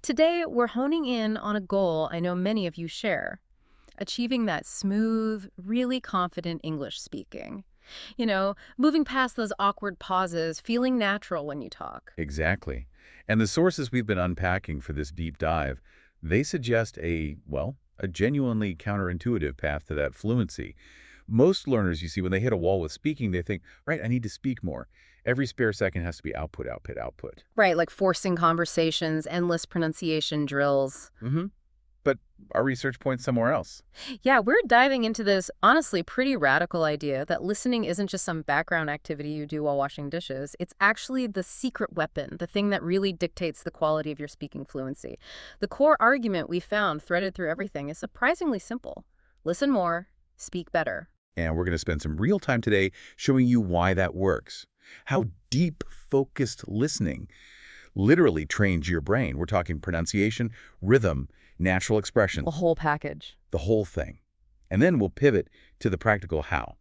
Today, we're honing in on a goal I know many of you share, achieving that smooth, really confident English speaking. Moving past those awkward pauses, feeling natural when you talk. Exactly. And the sources we've been unpacking for this deep dive, they suggest a genuinely counterintuitive path to that fluency. Most learners, you see, when they hit a wall with speaking, they think, right, I need to speak more. Every spare second has to be output, output, output. Right, like forcing conversations, endless pronunciation drills. hmm But our research points somewhere else. Yeah, we're diving into this honestly pretty radical idea that listening isn't just some background activity you do while washing dishes. It's actually the secret weapon, the thing that really dictates the quality of your speaking fluency. The core argument we found threaded through everything is surprisingly simple. Listen more, speak better. And we're going to spend some real time today showing you why that works. How deep, focused listening literally trains your brain. We're talking pronunciation, rhythm, natural expression, The whole package. the whole thing. And then we'll pivot to the practical how.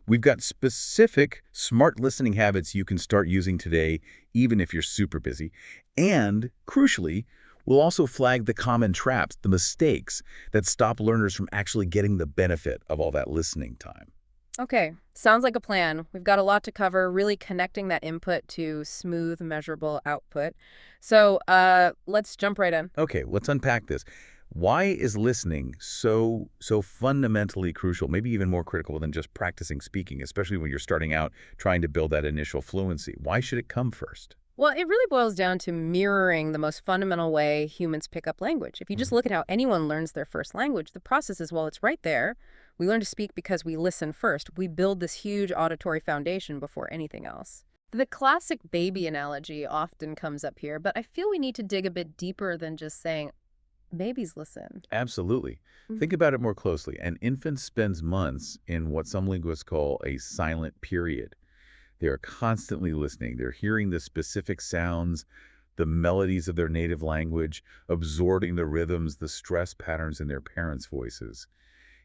We've got specific smart listening habits you can start using today, even if you're super busy. And, crucially, we'll also flag the common traps, the mistakes that stop learners from actually getting the benefit of all that listening time. Okay, sounds like a plan. We've got a lot to cover, really connecting that input to smooth, measurable output. So let's jump right in. Okay, let's unpack this. Why is listening so fundamentally crucial, maybe even more critical than just practicing speaking, especially when you're starting out trying to build that initial fluency? Why should it come first? Well, it really boils down to mirroring the most fundamental way humans pick up language. If you just Mhm. look at how anyone learns their first language, the process is, well, it's right there. We learn to speak because we listen first. We build this huge auditory foundation before anything else. The classic baby analogy often comes up here, but I feel we need to dig a bit deeper than just saying, babies listen. Absolutely. Mhm. Think about it more closely. An infant spends months in what some linguists call a silent period. They are constantly listening. They're hearing the specific sounds, the melodies of their native language, absorbing the rhythms, the stress patterns in their parents' voices,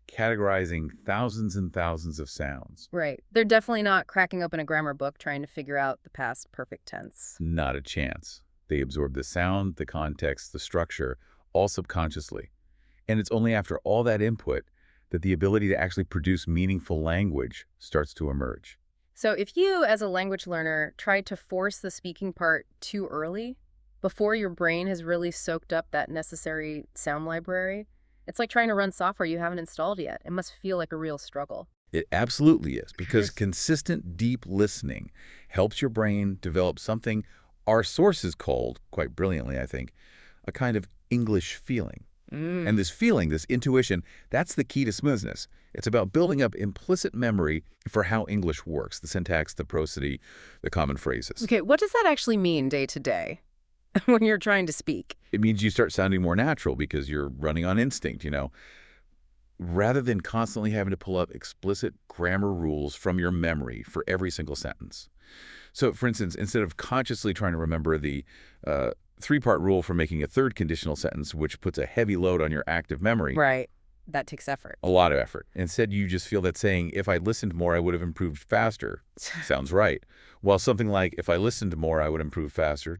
categorizing thousands and thousands of sounds. Right. They're definitely not cracking open a grammar book trying to figure out the past perfect tense. Not a chance. They absorb the sound, the context, the structure, all subconsciously. And it's only after all that input that the ability to actually produce meaningful language starts to emerge. So if you, as a language learner, try to force the speaking part too early, before your brain has really soaked up that necessary sound library, it's like trying to run software you haven't installed yet. It must feel like a real struggle. It absolutely is, because consistent, deep listening helps your brain develop something our sources called, quite brilliantly, I think, a kind of English feeling. Mm. And this feeling, this intuition, that's the key to smoothness. It's about building up implicit memory for how English works, the syntax, the prosody, the common phrases. Okay, what does that actually mean day to day when you're trying to speak? It means you start sounding more natural because you're running on instinct, rather than constantly having to pull up explicit grammar rules from your memory for every single sentence. So, for instance, instead of consciously trying to remember the three-part rule for making a third conditional sentence, which puts a heavy load on your active memory, Right. That takes effort. a lot of effort. Instead, you just feel that saying, if I listened more, I would have improved faster, sounds right. While something like, if I listened more, I would improve faster,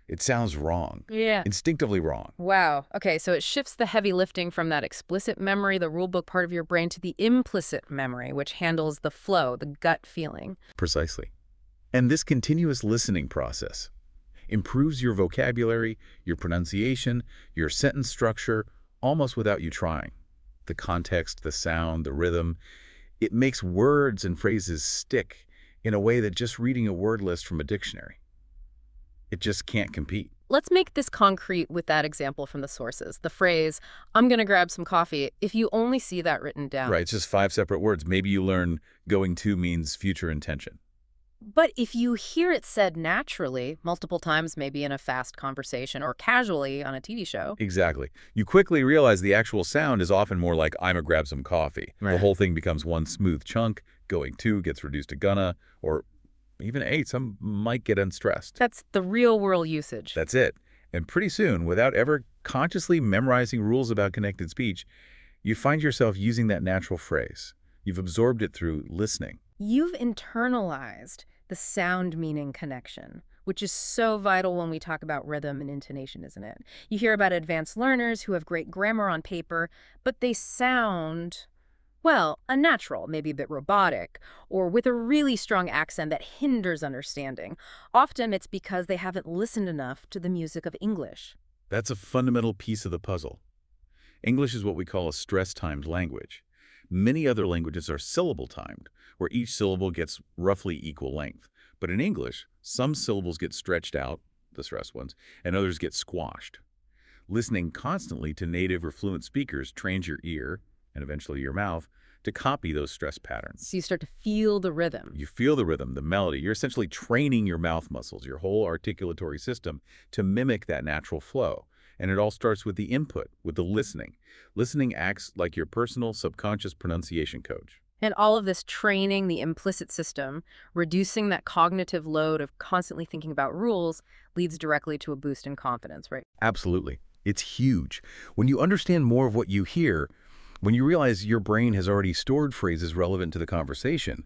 it sounds wrong, Yeah. instinctively wrong. Wow. Okay, so it shifts the heavy lifting from that explicit memory, the rulebook part of your brain, to the implicit memory, which handles the flow, the gut feeling. Precisely. And this continuous listening process improves your vocabulary, your pronunciation, your sentence structure, almost without you trying. The context, the sound, the rhythm, it makes words and phrases stick in a way that just reading a word list from a dictionary, it just can't compete. Let's make this concrete with that example from the sources. The phrase, I'm going to grab some coffee, if you only see that written down. Right, it's just 5 separate words. Maybe you learn going to means future intention. But if you hear it said naturally, multiple times, maybe in a fast conversation or casually on a TV show. Exactly. You quickly realize the actual sound is often more like, I'm a grab some coffee. The Right. whole thing becomes one smooth chunk. Going to gets reduced to gonna, or even some might get unstressed. That's the real world usage. That's it. And pretty soon, without ever consciously memorizing rules about connected speech, you find yourself using that natural phrase. You've absorbed it through listening. You've internalized the sound meaning connection, which is so vital when we talk about rhythm and intonation, isn't it? You hear about advanced learners who have great grammar on paper, but they sound, well, unnatural, maybe a bit robotic, or with a really strong accent that hinders understanding. Often it's because they haven't listened enough to the music of English. That's a fundamental piece of the puzzle. English is what we call a stress-timed language. Many other languages are syllable-timed, where each syllable gets roughly equal length. But in English, some syllables get stretched out, the stressed ones, and others get squashed. Listening constantly to native or fluent speakers trains your ear, and eventually your mouth, to copy those stress patterns. So you start to feel the rhythm. You feel the rhythm, the melody. You're essentially training your mouth muscles, your whole articulatory system, to mimic that natural flow. And it all starts with the input, with the listening. Listening acts like your personal subconscious pronunciation coach. And all of this training the implicit system, reducing that cognitive load of constantly thinking about rules, leads directly to a boost in confidence, right? Absolutely. It's huge. When you understand more of what you hear, when you realize your brain has already stored phrases relevant to the conversation,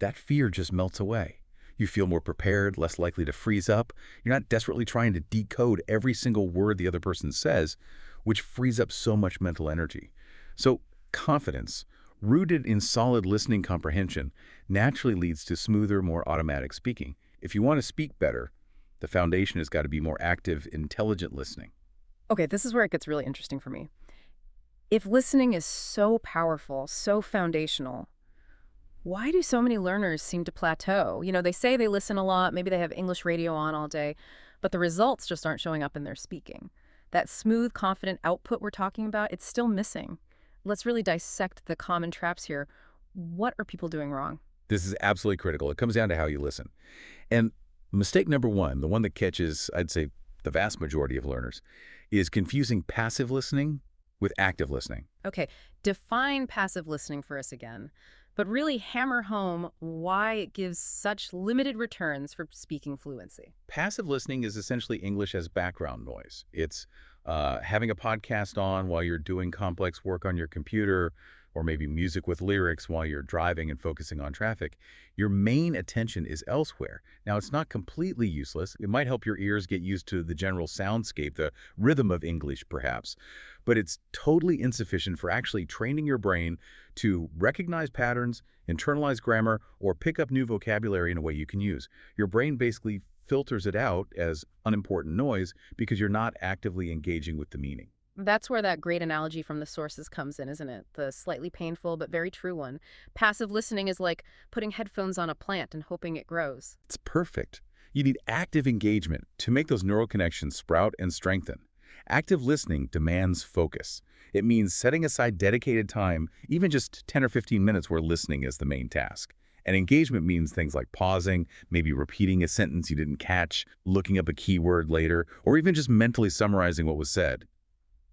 that fear just melts away. You feel more prepared, less likely to freeze up. You're not desperately trying to decode every single word the other person says, which frees up so much mental energy. So confidence, rooted in solid listening comprehension, naturally leads to smoother, more automatic speaking. If you want to speak better, the foundation has got to be more active, intelligent listening. Okay, this is where it gets really interesting for me. If listening is so powerful, so foundational, why do so many learners seem to plateau? They say they listen a lot, maybe they have English radio on all day, but the results just aren't showing up in their speaking. That smooth, confident output we're talking about, it's still missing. Let's really dissect the common traps here. What are people doing wrong? This is absolutely critical. It comes down to how you listen. And mistake number one, the one that catches, I'd say, the vast majority of learners, is confusing passive listening with active listening. Okay, define passive listening for us again, but really hammer home why it gives such limited returns for speaking fluency. Passive listening is essentially English as background noise. It's having a podcast on while you're doing complex work on your computer, or maybe music with lyrics while you're driving and focusing on traffic. Your main attention is elsewhere. Now, it's not completely useless. It might help your ears get used to the general soundscape, the rhythm of English, perhaps. But it's totally insufficient for actually training your brain to recognize patterns, internalize grammar, or pick up new vocabulary in a way you can use. Your brain basically filters it out as unimportant noise because you're not actively engaging with the meaning. That's where that great analogy from the sources comes in, isn't it? The slightly painful but very true one. Passive listening is like putting headphones on a plant and hoping it grows. It's perfect. You need active engagement to make those neural connections sprout and strengthen. Active listening demands focus. It means setting aside dedicated time, even just 10 or 15 minutes where listening is the main task. And engagement means things like pausing, maybe repeating a sentence you didn't catch, looking up a keyword later, or even just mentally summarizing what was said.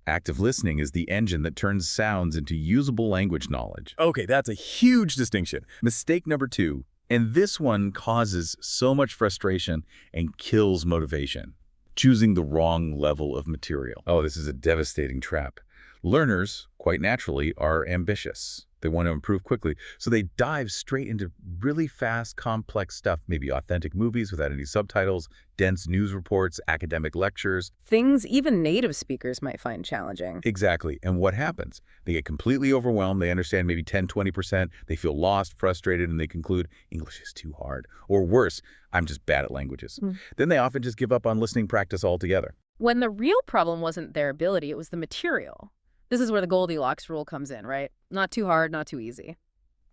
Active listening is the engine that turns sounds into usable language knowledge. Okay, that's a huge distinction. Mistake number two, and this one causes so much frustration and kills motivation. Choosing the wrong level of material. Oh, this is a devastating trap. Learners, quite naturally, are ambitious. They want to improve quickly, so they dive straight into really fast, complex stuff, maybe authentic movies without any subtitles, dense news reports, academic lectures. Things even native speakers might find challenging. Exactly. And what happens? They get completely overwhelmed. They understand maybe 10, 20%. They feel lost, frustrated, and they conclude, English is too hard. Or worse, I'm just bad at languages. Then they often just give up on listening practice altogether. When the real problem wasn't their ability, it was the material. This is where the Goldilocks rule comes in, right? Not too hard, not too easy.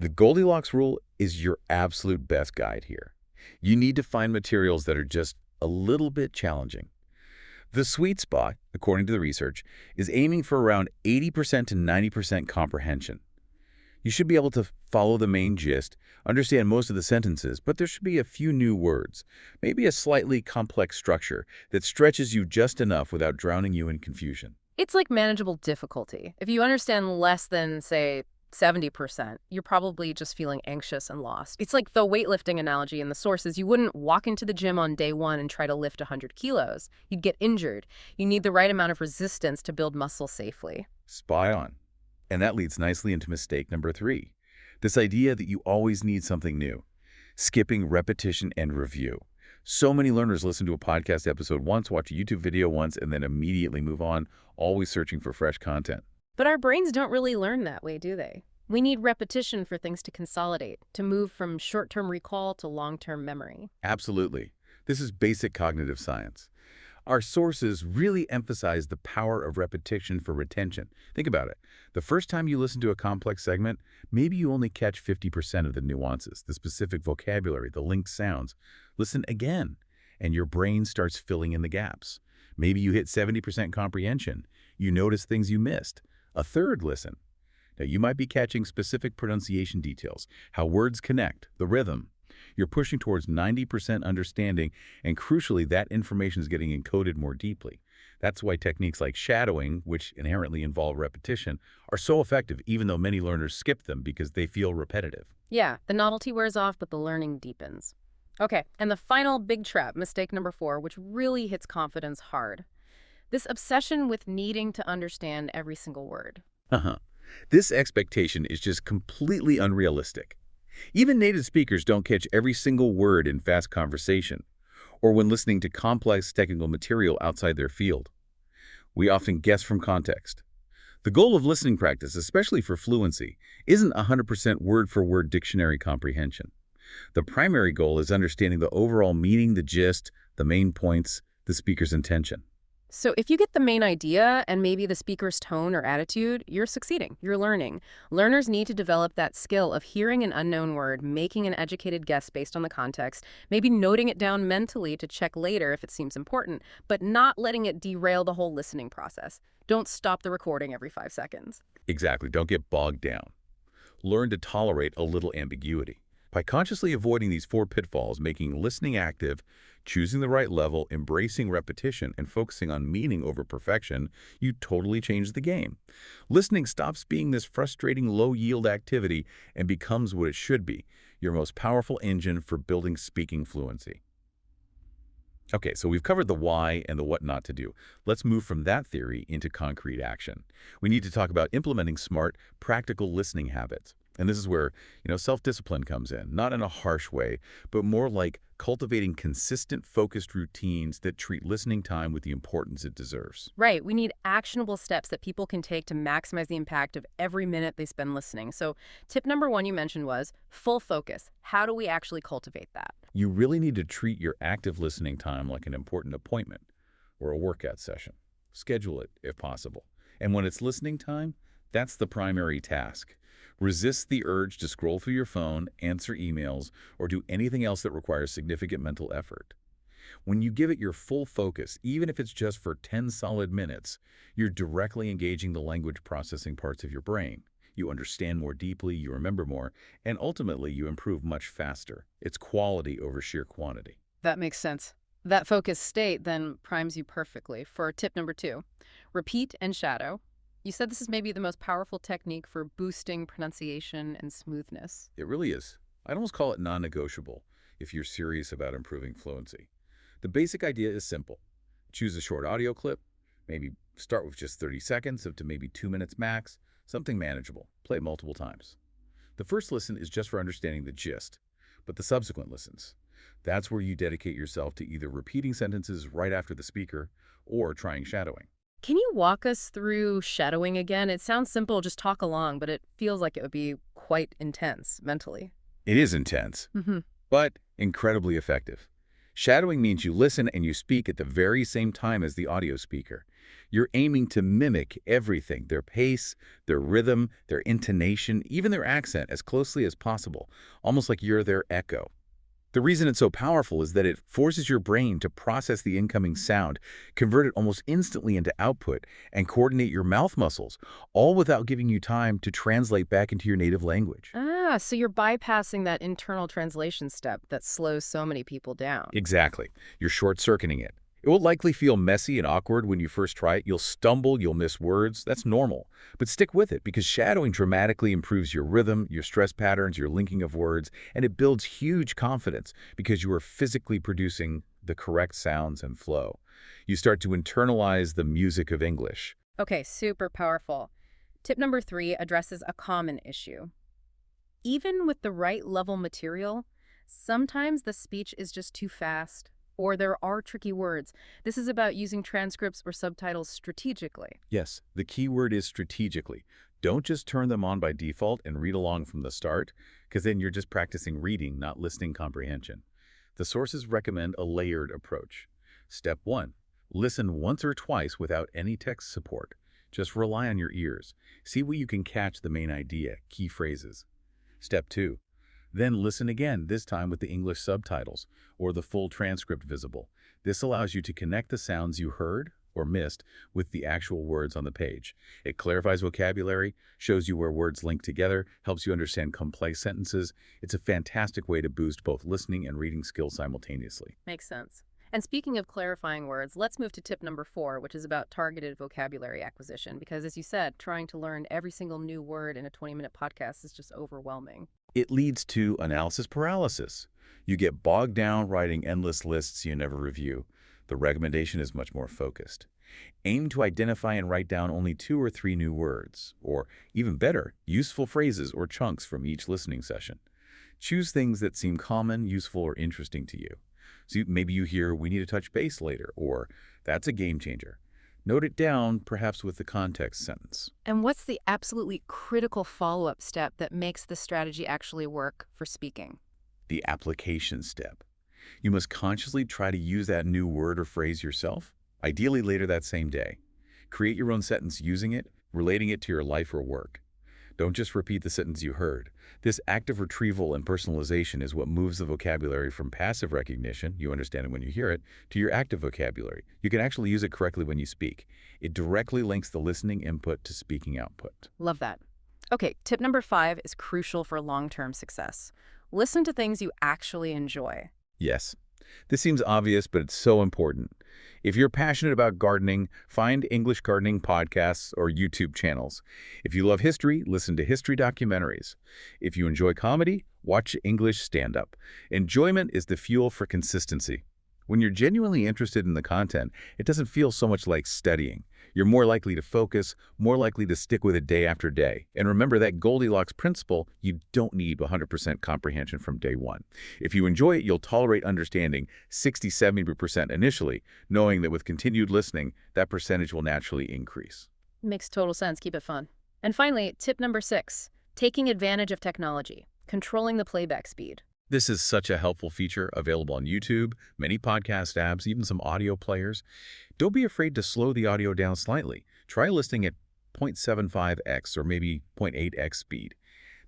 The Goldilocks rule is your absolute best guide here. You need to find materials that are just a little bit challenging. The sweet spot, according to the research, is aiming for around 80% to 90% comprehension. You should be able to follow the main gist, understand most of the sentences, but there should be a few new words, maybe a slightly complex structure that stretches you just enough without drowning you in confusion. It's like manageable difficulty. If you understand less than, say, 70%, you're probably just feeling anxious and lost. It's like the weightlifting analogy in the sources. You wouldn't walk into the gym on day one and try to lift 100 kilos. You'd get injured. You need the right amount of resistance to build muscle safely. Spot on. And that leads nicely into mistake number three. This idea that you always need something new. Skipping repetition and review. So many learners listen to a podcast episode once, watch a YouTube video once, and then immediately move on, always searching for fresh content. But our brains don't really learn that way, do they? We need repetition for things to consolidate, to move from short-term recall to long-term memory. Absolutely. This is basic cognitive science. Our sources really emphasize the power of repetition for retention. Think about it. The first time you listen to a complex segment, maybe you only catch 50% of the nuances, the specific vocabulary, the linked sounds. Listen again, and your brain starts filling in the gaps. Maybe you hit 70% comprehension. You notice things you missed. A third listen. Now, you might be catching specific pronunciation details, how words connect, the rhythm. You're pushing towards 90% understanding, and crucially, that information is getting encoded more deeply. That's why techniques like shadowing, which inherently involve repetition, are so effective, even though many learners skip them because they feel repetitive. Yeah, the novelty wears off, but the learning deepens. Okay, and the final big trap, mistake number 4, which really hits confidence hard. This obsession with needing to understand every single word. Uh-huh. This expectation is just completely unrealistic. Even native speakers don't catch every single word in fast conversation or when listening to complex technical material outside their field. We often guess from context. The goal of listening practice, especially for fluency, isn't 100% word-for-word dictionary comprehension. The primary goal is understanding the overall meaning, the gist, the main points, the speaker's intention. So if you get the main idea and maybe the speaker's tone or attitude, you're succeeding, you're learning. Learners need to develop that skill of hearing an unknown word, making an educated guess based on the context, maybe noting it down mentally to check later if it seems important, but not letting it derail the whole listening process. Don't stop the recording every 5 seconds. Exactly. Don't get bogged down. Learn to tolerate a little ambiguity. By consciously avoiding these 4 pitfalls, making listening active, choosing the right level, embracing repetition, and focusing on meaning over perfection, you totally change the game. Listening stops being this frustrating, low-yield activity and becomes what it should be, your most powerful engine for building speaking fluency. Okay, so we've covered the why and the what not to do. Let's move from that theory into concrete action. We need to talk about implementing smart, practical listening habits. And this is where, self-discipline comes in, not in a harsh way, but more like cultivating consistent, focused routines that treat listening time with the importance it deserves. Right, we need actionable steps that people can take to maximize the impact of every minute they spend listening. So tip number 1 you mentioned was full focus. How do we actually cultivate that? You really need to treat your active listening time like an important appointment or a workout session. Schedule it if possible. And when it's listening time, that's the primary task. Resist the urge to scroll through your phone, answer emails, or do anything else that requires significant mental effort. When you give it your full focus, even if it's just for 10 solid minutes, you're directly engaging the language processing parts of your brain. You understand more deeply, you remember more, and ultimately you improve much faster. It's quality over sheer quantity. That makes sense. That focused state then primes you perfectly for tip number 2. Repeat and shadow. You said this is maybe the most powerful technique for boosting pronunciation and smoothness. It really is. I'd almost call it non-negotiable if you're serious about improving fluency. The basic idea is simple. Choose a short audio clip, maybe start with just 30 seconds up to maybe 2 minutes max, something manageable. Play it multiple times. The first listen is just for understanding the gist, but the subsequent listens, that's where you dedicate yourself to either repeating sentences right after the speaker or trying shadowing. Can you walk us through shadowing again? It sounds simple, just talk along, but it feels like it would be quite intense mentally. It is intense, but incredibly effective. Shadowing means you listen and you speak at the very same time as the audio speaker. You're aiming to mimic everything, their pace, their rhythm, their intonation, even their accent as closely as possible, almost like you're their echo. The reason it's so powerful is that it forces your brain to process the incoming sound, convert it almost instantly into output, and coordinate your mouth muscles, all without giving you time to translate back into your native language. Ah, so you're bypassing that internal translation step that slows so many people down. Exactly. You're short-circuiting it. It will likely feel messy and awkward when you first try it. You'll stumble, you'll miss words. That's normal. But stick with it because shadowing dramatically improves your rhythm, your stress patterns, your linking of words, and it builds huge confidence because you are physically producing the correct sounds and flow. You start to internalize the music of English. Okay, super powerful. Tip number 3 addresses a common issue. Even with the right level material, Sometimes the speech is just too fast, or there are tricky words. This is about using transcripts or subtitles strategically. Yes, the key word is strategically. Don't just turn them on by default and read along from the start, because then you're just practicing reading, not listening comprehension. The sources recommend a layered approach. Step 1. Listen once or twice without any text support. Just rely on your ears. See what you can catch the main idea, key phrases. Step 2. Then listen again, this time with the English subtitles or the full transcript visible. This allows you to connect the sounds you heard or missed with the actual words on the page. It clarifies vocabulary, shows you where words link together, helps you understand complex sentences. It's a fantastic way to boost both listening and reading skills simultaneously. Makes sense. And speaking of clarifying words, let's move to tip number 4, which is about targeted vocabulary acquisition. Because as you said, trying to learn every single new word in a 20-minute podcast is just overwhelming. It leads to analysis paralysis. You get bogged down writing endless lists you never review. The recommendation is much more focused. Aim to identify and write down only 2 or 3 new words, or even better, useful phrases or chunks from each listening session. Choose things that seem common, useful, or interesting to you. So maybe you hear, "We need to touch base later," or "That's a game changer." Note it down, perhaps with the context sentence. And what's the absolutely critical follow-up step that makes the strategy actually work for speaking? The application step. You must consciously try to use that new word or phrase yourself, ideally later that same day. Create your own sentence using it, relating it to your life or work. Don't just repeat the sentence you heard. This active retrieval and personalization is what moves the vocabulary from passive recognition, you understand it when you hear it, to your active vocabulary. You can actually use it correctly when you speak. It directly links the listening input to speaking output. Love that. Okay, tip number 5 is crucial for long-term success. Listen to things you actually enjoy. Yes. This seems obvious, but it's so important. If you're passionate about gardening, find English gardening podcasts or YouTube channels. If you love history, listen to history documentaries. If you enjoy comedy, watch English stand-up. Enjoyment is the fuel for consistency. When you're genuinely interested in the content, it doesn't feel so much like studying. You're more likely to focus, more likely to stick with it day after day. And remember that Goldilocks principle, you don't need 100% comprehension from day one. If you enjoy it, you'll tolerate understanding 60–70% initially, knowing that with continued listening, that percentage will naturally increase. Makes total sense. Keep it fun. And finally, tip number 6, taking advantage of technology, controlling the playback speed. This is such a helpful feature available on YouTube, many podcast apps, even some audio players. Don't be afraid to slow the audio down slightly. Try listening at 0.75x or maybe 0.8x speed.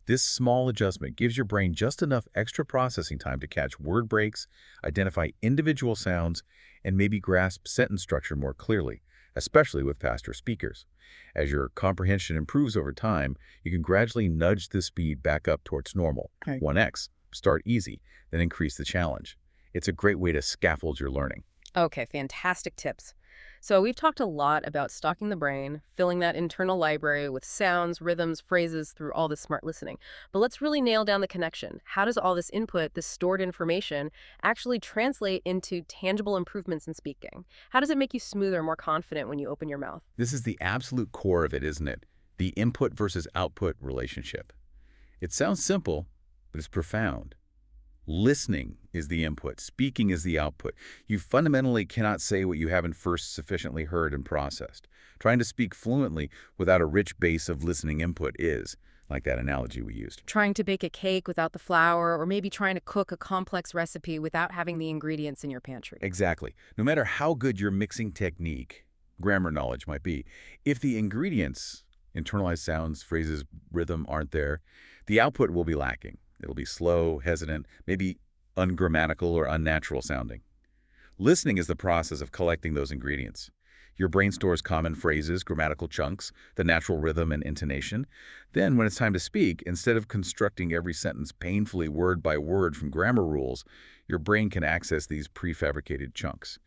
This small adjustment gives your brain just enough extra processing time to catch word breaks, identify individual sounds, and maybe grasp sentence structure more clearly, especially with faster speakers. As your comprehension improves over time, you can gradually nudge the speed back up towards normal, 1x. Start easy, then increase the challenge. It's a great way to scaffold your learning. Okay, fantastic tips. So we've talked a lot about stocking the brain, filling that internal library with sounds, rhythms, phrases through all this smart listening. But let's really nail down the connection. How does all this input, this stored information, actually translate into tangible improvements in speaking? How does it make you smoother, more confident when you open your mouth? This is the absolute core of it, isn't it? The input versus output relationship. It sounds simple, but it's profound. Listening is the input. Speaking is the output. You fundamentally cannot say what you haven't first sufficiently heard and processed. Trying to speak fluently without a rich base of listening input is, like that analogy we used. Trying to bake a cake without the flour, or maybe trying to cook a complex recipe without having the ingredients in your pantry. Exactly. No matter how good your mixing technique, grammar knowledge might be, if the ingredients, internalized sounds, phrases, rhythm aren't there, the output will be lacking. It'll be slow, hesitant, maybe ungrammatical or unnatural sounding. Listening is the process of collecting those ingredients. Your brain stores common phrases, grammatical chunks, the natural rhythm and intonation. Then, when it's time to speak, instead of constructing every sentence painfully word by word from grammar rules, your brain can access these prefabricated chunks.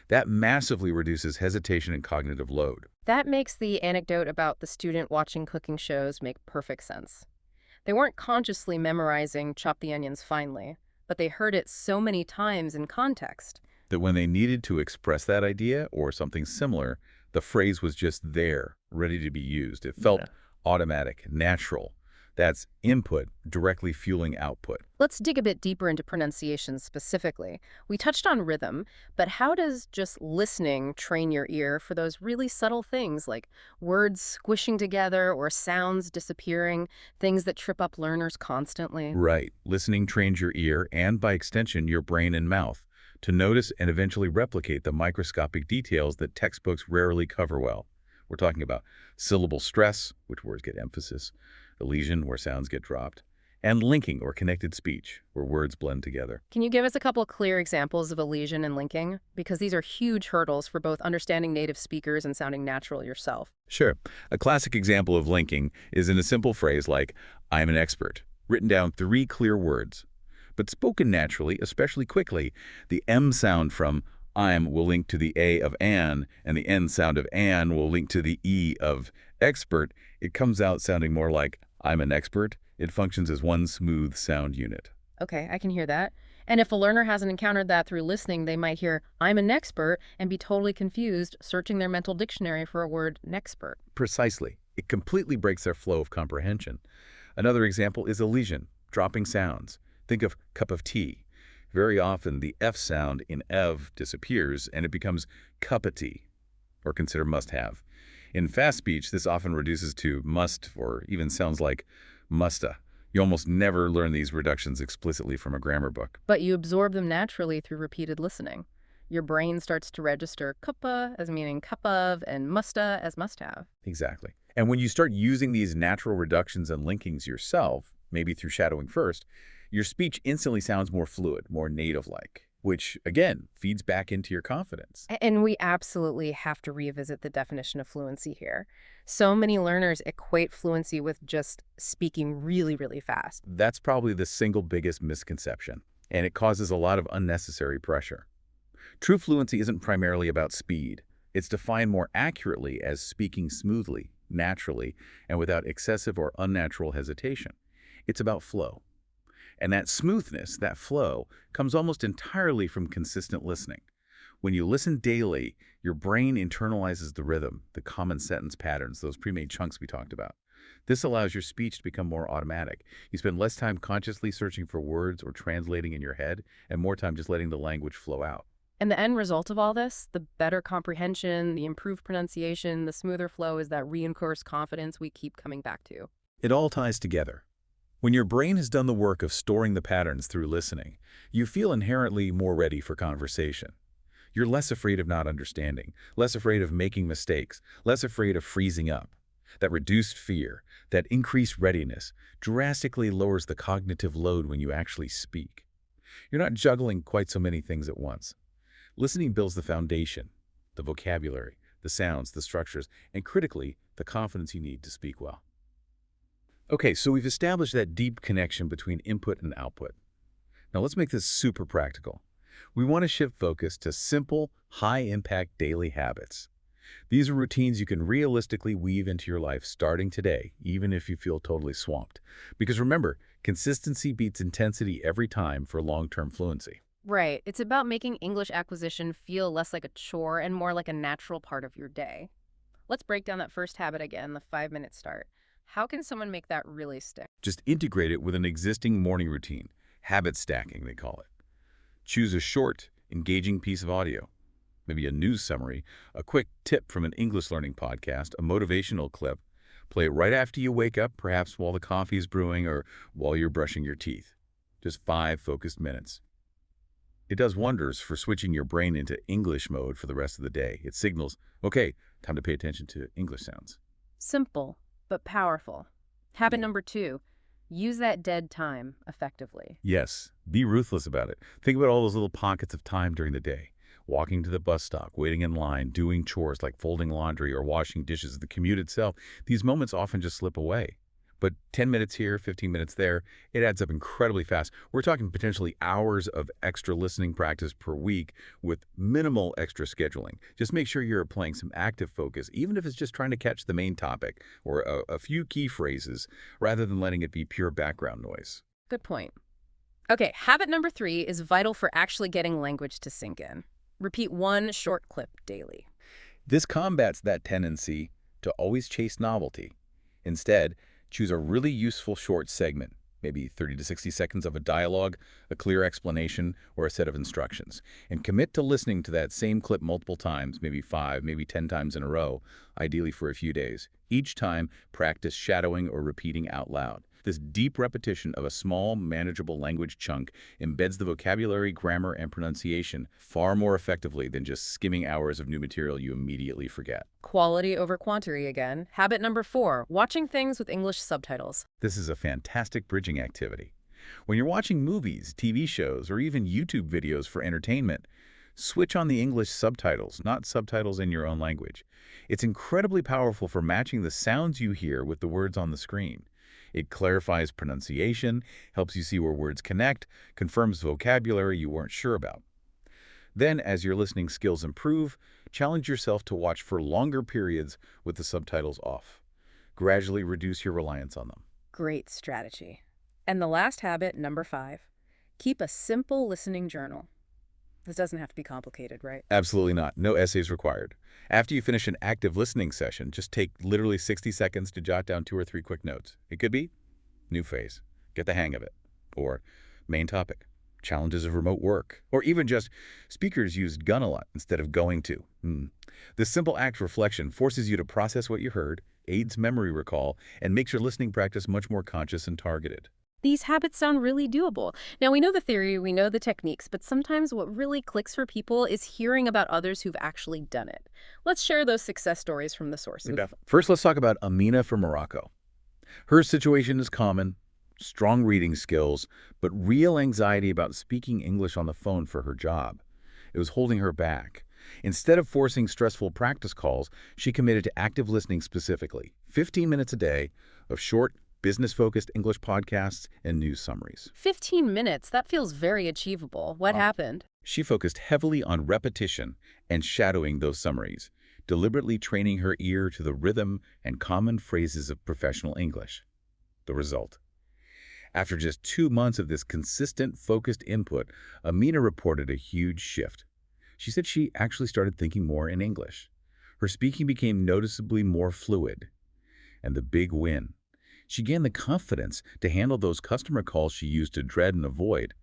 That massively reduces hesitation and cognitive load. That makes the anecdote about the student watching cooking shows make perfect sense. They weren't consciously memorizing "chop the onions finely," but they heard it so many times in context. That when they needed to express that idea or something similar, the phrase was just there, ready to be used. It felt automatic, natural. That's input directly fueling output. Let's dig a bit deeper into pronunciation specifically. We touched on rhythm, but how does just listening train your ear for those really subtle things like words squishing together or sounds disappearing, things that trip up learners constantly? Right. Listening trains your ear and, by extension, your brain and mouth to notice and eventually replicate the microscopic details that textbooks rarely cover well. We're talking about syllable stress, which words get emphasis, elision, where sounds get dropped, and linking or connected speech, where words blend together. Can you give us a couple clear examples of elision and linking? Because these are huge hurdles for both understanding native speakers and sounding natural yourself. Sure. A classic example of linking is in a simple phrase like, I'm an expert, written down 3 clear words. But spoken naturally, especially quickly, the M sound from I'm will link to the A of an, and the N sound of an will link to the E of expert. It comes out sounding more like I'm an expert. It functions as one smooth sound unit. Okay, I can hear that. And if a learner hasn't encountered that through listening, they might hear, I'm an expert, and be totally confused, searching their mental dictionary for a word, nexpert. Precisely. It completely breaks their flow of comprehension. Another example is elision, dropping sounds. Think of cup of tea. Very often, the F sound in ev disappears, and it becomes cup-a-tea, or consider must-have. In fast speech, this often reduces to must, or even sounds like musta. You almost never learn these reductions explicitly from a grammar book. But you absorb them naturally through repeated listening. Your brain starts to register cuppa as meaning cup of and musta as must have. Exactly. And when you start using these natural reductions and linkings yourself, maybe through shadowing first, your speech instantly sounds more fluid, more native-like, which, again, feeds back into your confidence. And we absolutely have to revisit the definition of fluency here. So many learners equate fluency with just speaking really, really fast. That's probably the single biggest misconception, and it causes a lot of unnecessary pressure. True fluency isn't primarily about speed. It's defined more accurately as speaking smoothly, naturally, and without excessive or unnatural hesitation. It's about flow. And that smoothness, that flow, comes almost entirely from consistent listening. When you listen daily, your brain internalizes the rhythm, the common sentence patterns, those pre-made chunks we talked about. This allows your speech to become more automatic. You spend less time consciously searching for words or translating in your head, and more time just letting the language flow out. And the end result of all this, the better comprehension, the improved pronunciation, the smoother flow, is that reinforced confidence we keep coming back to. It all ties together. When your brain has done the work of storing the patterns through listening, you feel inherently more ready for conversation. You're less afraid of not understanding, less afraid of making mistakes, less afraid of freezing up. That reduced fear, that increased readiness, drastically lowers the cognitive load when you actually speak. You're not juggling quite so many things at once. Listening builds the foundation, the vocabulary, the sounds, the structures, and critically, the confidence you need to speak well. Okay, so we've established that deep connection between input and output. Now let's make this super practical. We want to shift focus to simple, high-impact daily habits. These are routines you can realistically weave into your life starting today, even if you feel totally swamped. Because remember, consistency beats intensity every time for long-term fluency. Right. It's about making English acquisition feel less like a chore and more like a natural part of your day. Let's break down that first habit again, the 5-minute start. How can someone make that really stick? Just integrate it with an existing morning routine. Habit stacking, they call it. Choose a short, engaging piece of audio. Maybe a news summary, a quick tip from an English learning podcast, a motivational clip. Play it right after you wake up, perhaps while the coffee is brewing or while you're brushing your teeth. Just 5 focused minutes. It does wonders for switching your brain into English mode for the rest of the day. It signals, okay, time to pay attention to English sounds. Simple, but powerful. Habit number 2, use that dead time effectively. Yes, be ruthless about it. Think about all those little pockets of time during the day. Walking to the bus stop, waiting in line, doing chores like folding laundry or washing dishes, the commute itself. These moments often just slip away. But 10 minutes here, 15 minutes there, it adds up incredibly fast. We're talking potentially hours of extra listening practice per week with minimal extra scheduling. Just make sure you're applying some active focus, even if it's just trying to catch the main topic or a few key phrases, rather than letting it be pure background noise. Good point. Okay, habit number 3 is vital for actually getting language to sink in. Repeat one short clip daily. This combats that tendency to always chase novelty. Instead, Choose a really useful short segment, maybe 30 to 60 seconds of a dialogue, a clear explanation, or a set of instructions, and commit to listening to that same clip multiple times, maybe 5, maybe 10 times in a row, ideally for a few days. Each time, practice shadowing or repeating out loud. This deep repetition of a small, manageable language chunk embeds the vocabulary, grammar, and pronunciation far more effectively than just skimming hours of new material you immediately forget. Quality over quantity again. Habit number 4, watching things with English subtitles. This is a fantastic bridging activity. When you're watching movies, TV shows, or even YouTube videos for entertainment, switch on the English subtitles, not subtitles in your own language. It's incredibly powerful for matching the sounds you hear with the words on the screen. It clarifies pronunciation, helps you see where words connect, confirms vocabulary you weren't sure about. Then, as your listening skills improve, challenge yourself to watch for longer periods with the subtitles off. Gradually reduce your reliance on them. Great strategy. And the last habit, number 5, keep a simple listening journal. This doesn't have to be complicated, right? Absolutely not. No essays required. After you finish an active listening session, just take literally 60 seconds to jot down 2 or 3 quick notes. It could be new phase, get the hang of it, or main topic, challenges of remote work, or even just speakers used gonna a lot instead of going to. This simple act of reflection forces you to process what you heard, aids memory recall, and makes your listening practice much more conscious and targeted. These habits sound really doable. Now, we know the theory, we know the techniques, but sometimes what really clicks for people is hearing about others who've actually done it. Let's share those success stories from the sources. First, let's talk about Amina from Morocco. Her situation is common, strong reading skills, but real anxiety about speaking English on the phone for her job. It was holding her back. Instead of forcing stressful practice calls, she committed to active listening specifically, 15 minutes a day of short, business-focused English podcasts and news summaries. 15 minutes, that feels very achievable. What happened? She focused heavily on repetition and shadowing those summaries, deliberately training her ear to the rhythm and common phrases of professional English. The result? After just 2 months of this consistent, focused input, Amina reported a huge shift. She said she actually started thinking more in English. Her speaking became noticeably more fluid. And the big win: she gained the confidence to handle those customer calls she used to dread and avoid.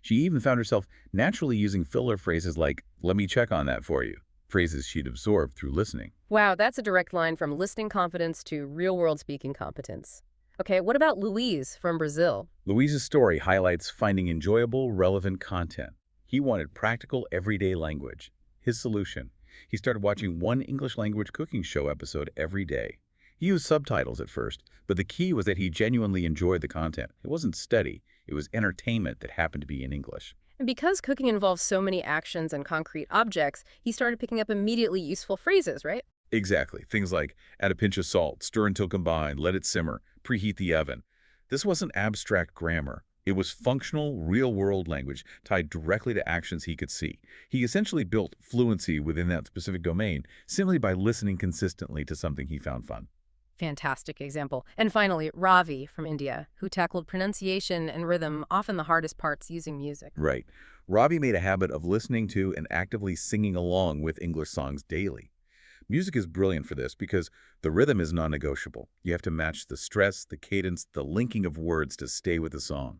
She even found herself naturally using filler phrases like, "Let me check on that for you," phrases she'd absorbed through listening. Wow, that's a direct line from listening confidence to real-world speaking competence. Okay, what about Luis from Brazil? Luis's story highlights finding enjoyable, relevant content. He wanted practical, everyday language. His solution: he started watching one English language cooking show episode every day. He used subtitles at first, but the key was that he genuinely enjoyed the content. It wasn't study, it was entertainment that happened to be in English. And because cooking involves so many actions and concrete objects, he started picking up immediately useful phrases, right? Exactly. Things like add a pinch of salt, stir until combined, let it simmer, preheat the oven. This wasn't abstract grammar. It was functional, real-world language tied directly to actions he could see. He essentially built fluency within that specific domain simply by listening consistently to something he found fun. Fantastic example. And finally, Ravi from India, who tackled pronunciation and rhythm, often the hardest parts, using music. Right. Ravi made a habit of listening to and actively singing along with English songs daily. Music is brilliant for this because the rhythm is non-negotiable. You have to match the stress, the cadence, the linking of words to stay with the song.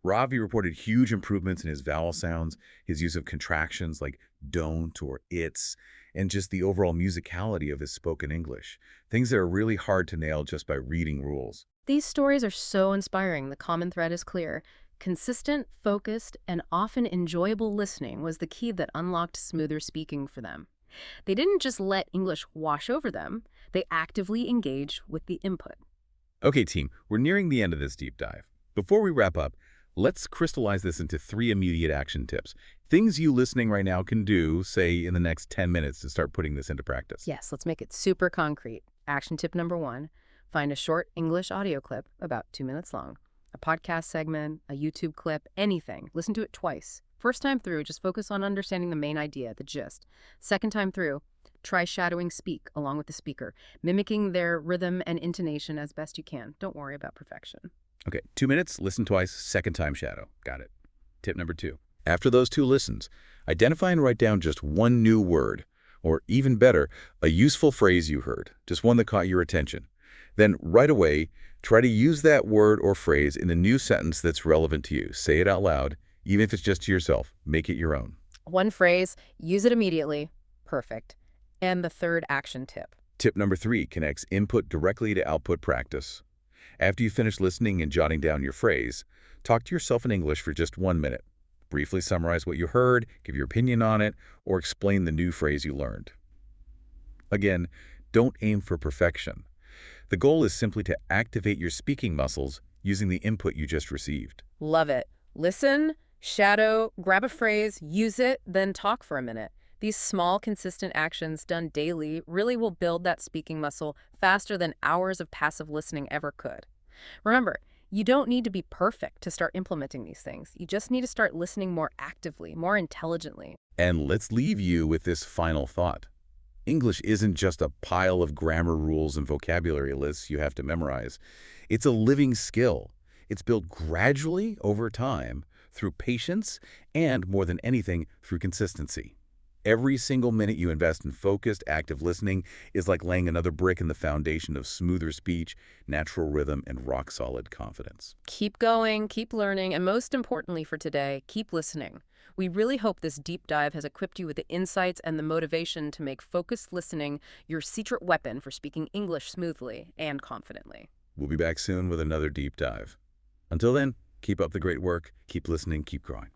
Ravi reported huge improvements in his vowel sounds, his use of contractions like don't or it's, and just the overall musicality of his spoken English, things that are really hard to nail just by reading rules. These stories are so inspiring. The common thread is clear. Consistent, focused, and often enjoyable listening was the key that unlocked smoother speaking for them. They didn't just let English wash over them, they actively engaged with the input. Okay, team, we're nearing the end of this deep dive. Before we wrap up, let's crystallize this into 3 immediate action tips. Things you listening right now can do, say, in the next 10 minutes to start putting this into practice. Yes, let's make it super concrete. Action tip number 1, find a short English audio clip about 2 minutes long. A podcast segment, a YouTube clip, anything. Listen to it twice. First time through, just focus on understanding the main idea, the gist. Second time through, try shadowing speak along with the speaker, mimicking their rhythm and intonation as best you can. Don't worry about perfection. Okay, 2 minutes, listen twice, second time shadow. Got it. Tip number 2. After those 2 listens, identify and write down just one new word, or even better, a useful phrase you heard, just one that caught your attention. Then right away, try to use that word or phrase in a new sentence that's relevant to you. Say it out loud, even if it's just to yourself. Make it your own. One phrase, use it immediately. Perfect. And the third action tip. Tip number 3 connects input directly to output practice. After you finish listening and jotting down your phrase, talk to yourself in English for just 1 minute. Briefly summarize what you heard, give your opinion on it, or explain the new phrase you learned. Again, don't aim for perfection. The goal is simply to activate your speaking muscles using the input you just received. Love it. Listen, shadow, grab a phrase, use it, then talk for a minute. These small, consistent actions done daily really will build that speaking muscle faster than hours of passive listening ever could. Remember, you don't need to be perfect to start implementing these things. You just need to start listening more actively, more intelligently. And let's leave you with this final thought. English isn't just a pile of grammar rules and vocabulary lists you have to memorize. It's a living skill. It's built gradually over time through patience and, more than anything, through consistency. Every single minute you invest in focused, active listening is like laying another brick in the foundation of smoother speech, natural rhythm, and rock-solid confidence. Keep going, keep learning, and most importantly for today, keep listening. We really hope this deep dive has equipped you with the insights and the motivation to make focused listening your secret weapon for speaking English smoothly and confidently. We'll be back soon with another deep dive. Until then, keep up the great work, keep listening, keep growing.